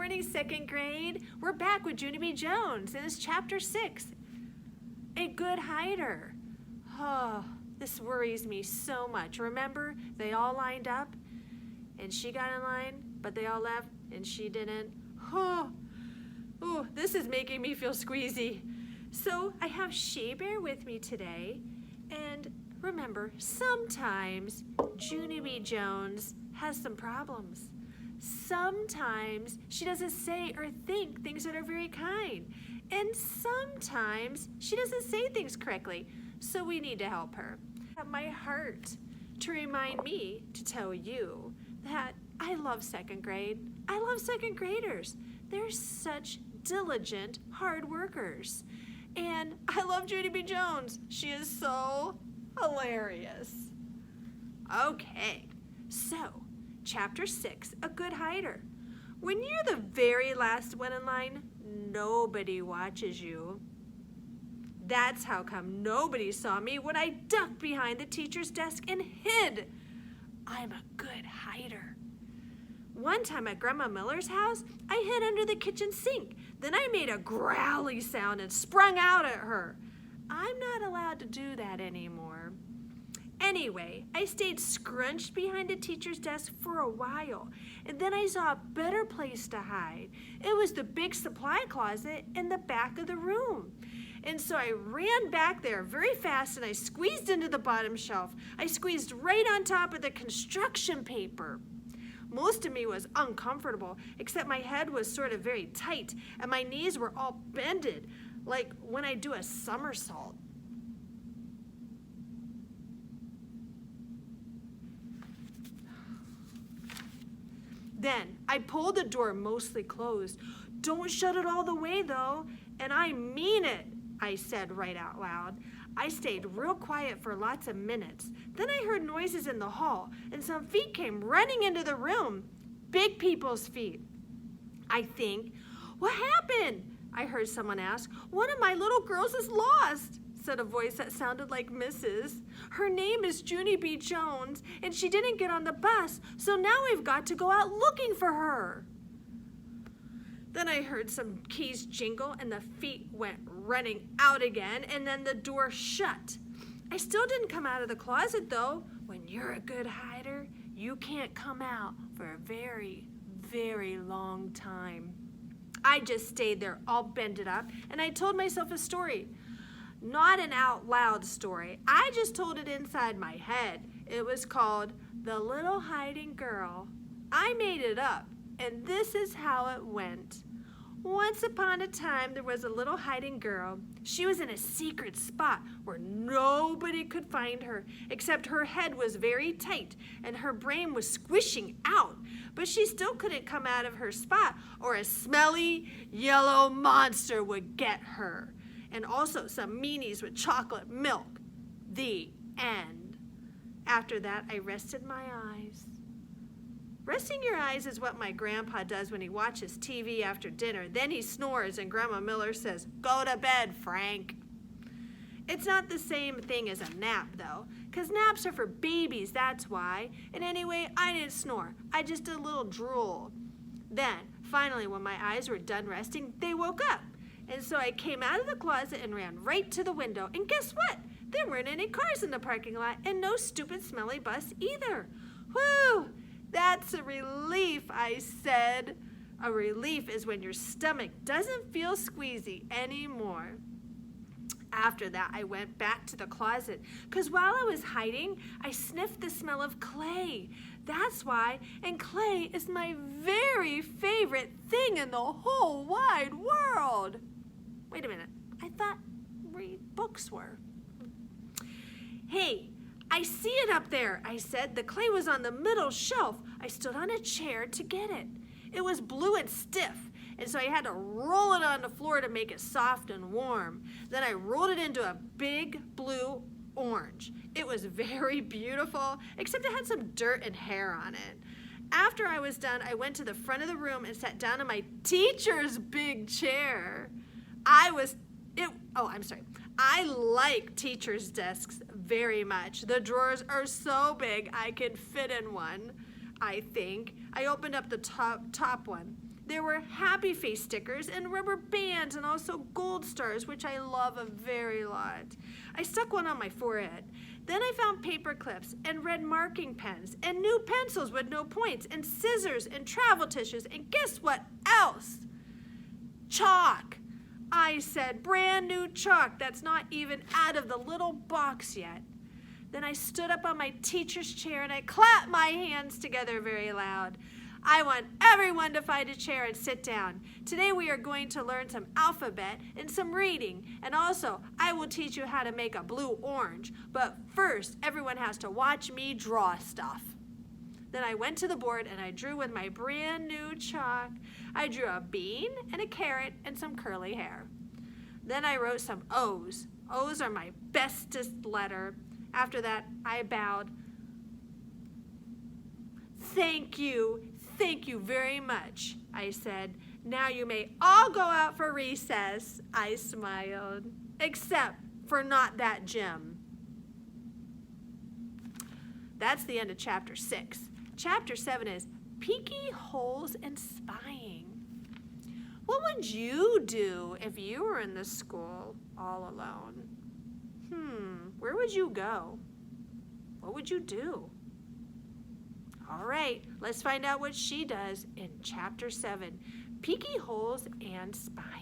morning, second grade. We're back with Junie B. Jones, and it's chapter 6, A Good Hider. Oh, this worries me so much. Remember, they all lined up, and she got in line, but they all left, and she didn't. Oh, this is making me feel squeezy. So I have Shea Bear with me today, and remember, sometimes Junie B. Jones has some problems. Sometimes she doesn't say or think things that are very kind. And sometimes she doesn't say things correctly. So we need to help her. I have my heart to remind me to tell you that I love second grade. I love second graders. They're such diligent, hard workers. And I love Junie B. Jones. She is so hilarious. Okay, so Chapter 6, A Good Hider. When you're the very last one in line, nobody watches you. That's how come nobody saw me when I ducked behind the teacher's desk and hid. I'm a good hider. One time at Grandma Miller's house, I hid under the kitchen sink. Then I made a growly sound and sprung out at her. I'm not allowed to do that anymore. Anyway, I stayed scrunched behind a teacher's desk for a while, and then I saw a better place to hide. It was the big supply closet in the back of the room. And so I ran back there very fast, and I squeezed into the bottom shelf. I squeezed right on top of the construction paper. Most of me was uncomfortable, except my head was sort of very tight, and my knees were all bended, like when I do a somersault. Then I pulled the door mostly closed. Don't shut it all the way though, and I mean it, I said right out loud. I stayed real quiet for lots of minutes. Then I heard noises in the hall, and some feet came running into the room. Big people's feet. I think, what happened? I heard someone ask. One of my little girls is lost, said a voice that sounded like Mrs. Her name is Junie B. Jones, and she didn't get on the bus, so now we've got to go out looking for her. Then I heard some keys jingle, and the feet went running out again, and then the door shut. I still didn't come out of the closet, though. When you're a good hider, you can't come out for a very, very long time. I just stayed there all bended up, and I told myself a story. Not an out loud story. I just told it inside my head. It was called The Little Hiding Girl. I made it up, and this is how it went. Once upon a time, there was a little hiding girl. She was in a secret spot where nobody could find her, except her head was very tight and her brain was squishing out. But she still couldn't come out of her spot, or a smelly yellow monster would get her. And also some meanies with chocolate milk. The end. After that, I rested my eyes. Resting your eyes is what my grandpa does when he watches TV after dinner. Then he snores and Grandma Miller says, "Go to bed, Frank." It's not the same thing as a nap, though, because naps are for babies, that's why. And anyway, I didn't snore. I just did a little drool. Then, finally, when my eyes were done resting, they woke up. And so I came out of the closet and ran right to the window. And guess what? There weren't any cars in the parking lot and no stupid smelly bus either. Whew! That's a relief, I said. A relief is when your stomach doesn't feel squeezy anymore. After that, I went back to the closet, because while I was hiding, I sniffed the smell of clay. That's why, and clay is my very favorite thing in the whole wide world. Wait a minute, I thought books were. Hey, I see it up there, I said. The clay was on the middle shelf. I stood on a chair to get it. It was blue and stiff, and so I had to roll it on the floor to make it soft and warm. Then I rolled it into a big blue orange. It was very beautiful, except it had some dirt and hair on it. After I was done, I went to the front of the room and sat down in my teacher's big chair. I like teachers' desks very much. The drawers are so big I could fit in one, I think. I opened up the top one. There were happy face stickers and rubber bands and also gold stars, which I love a very lot. I stuck one on my forehead. Then I found paper clips and red marking pens and new pencils with no points and scissors and travel tissues, and guess what else? Chalk. I said, brand new chalk that's not even out of the little box yet. Then I stood up on my teacher's chair and I clapped my hands together very loud. I want everyone to find a chair and sit down. Today we are going to learn some alphabet and some reading, and also I will teach you how to make a blue orange. But first, everyone has to watch me draw stuff. Then I went to the board and I drew with my brand new chalk. I drew a bean and a carrot and some curly hair. Then I wrote some O's. O's are my bestest letter. After that, I bowed. Thank you very much, I said. Now you may all go out for recess, I smiled, except for not that gym. That's the end of chapter 6. Chapter 7 is peeky holes and spying. What would you do if you were in the school all alone? Where would you go? What would you do? All right, let's find out what she does in chapter 7, peeky holes and spying.